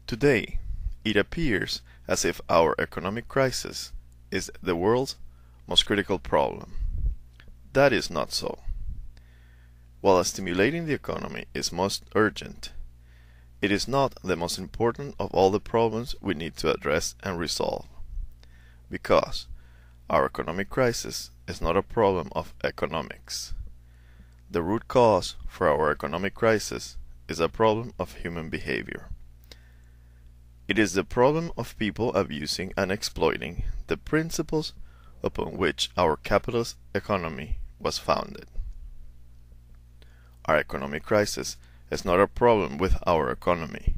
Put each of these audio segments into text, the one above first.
Today, it appears as if our economic crisis is the world's most critical problem. That is not so. While stimulating the economy is most urgent, it is not the most important of all the problems we need to address and resolve. Because our economic crisis is not a problem of economics. The root cause for our economic crisis is a problem of human behavior. It is the problem of people abusing and exploiting the principles upon which our capitalist economy was founded. Our economic crisis is not a problem with our economy.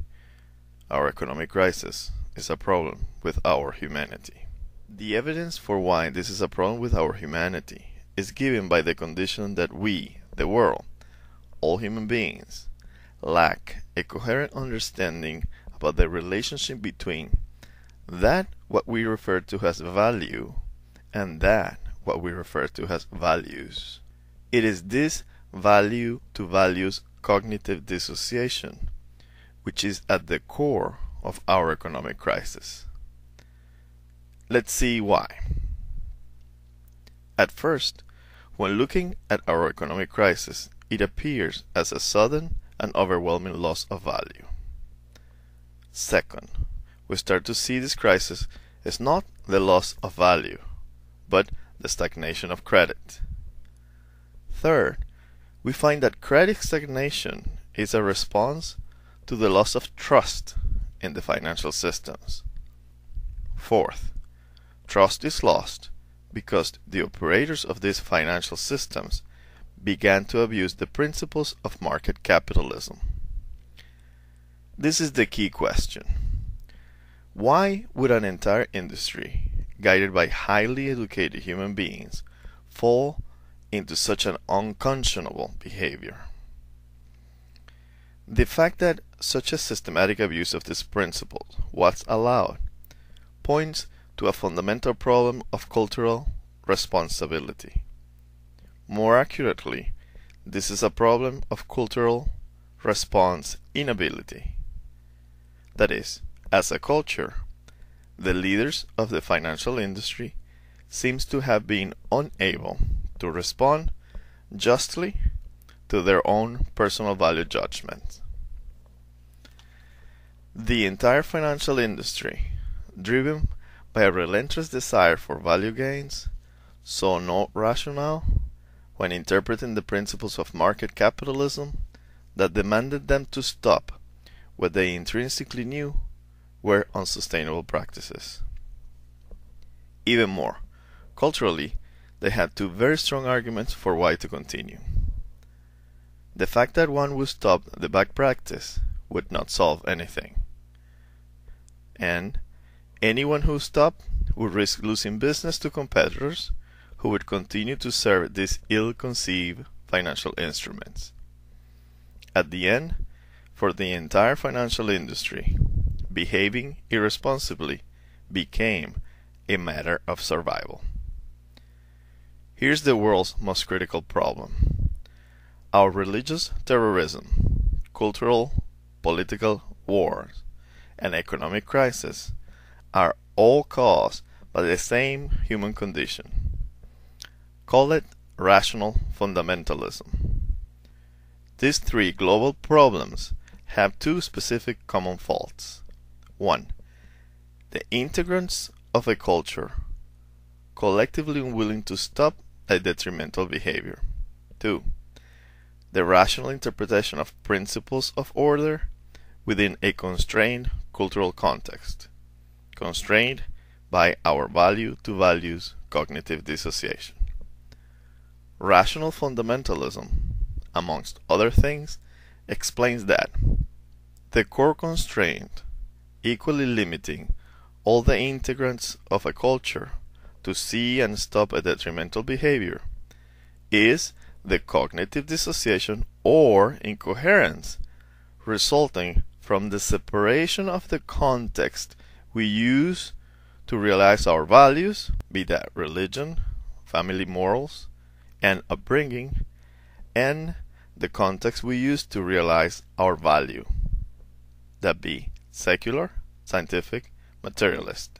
Our economic crisis is a problem with our humanity. The evidence for why this is a problem with our humanity is given by the condition that we, the world, all human beings, lack a coherent understanding about the relationship between that what we refer to as value and that what we refer to as values. It is this value to values cognitive dissociation which is at the core of our economic crisis. Let's see why. At first, when looking at our economic crisis, it appears as a sudden and overwhelming loss of value. Second, we start to see this crisis as not the loss of value, but the stagnation of credit. Third, we find that credit stagnation is a response to the loss of trust in the financial systems. Fourth, trust is lost because the operators of these financial systems began to abuse the principles of market capitalism. This is the key question. Why would an entire industry, guided by highly educated human beings, fall into such an unconscionable behavior? The fact that such a systematic abuse of these principles was allowed points to a fundamental problem of cultural responsibility. More accurately, this is a problem of cultural response inability. That is, as a culture, the leaders of the financial industry seems to have been unable to respond justly to their own personal value judgments. The entire financial industry, driven by a relentless desire for value gains, saw no rationale when interpreting the principles of market capitalism that demanded them to stop what they intrinsically knew were unsustainable practices. Even more, culturally, they had two very strong arguments for why to continue. The fact that one would stop the bad practice would not solve anything. And anyone who stopped would risk losing business to competitors who would continue to serve these ill-conceived financial instruments. At the end, for the entire financial industry, behaving irresponsibly became a matter of survival. Here's the world's most critical problem. Our religious terrorism, cultural, political wars, and economic crisis are all caused by the same human condition. Call it rational fundamentalism. These three global problems have two specific common faults. 1. The integrants of a culture collectively unwilling to stop a detrimental behavior. 2. The rational interpretation of principles of order within a constrained cultural context, constrained by our value to values cognitive dissociation. Rational fundamentalism, amongst other things, explains that the core constraint, equally limiting all the integrants of a culture to see and stop a detrimental behavior, is the cognitive dissociation or incoherence resulting from the separation of the context we use to realize our values, be that religion, family morals, and upbringing, and the context we use to realize our value, that be secular, scientific, materialist.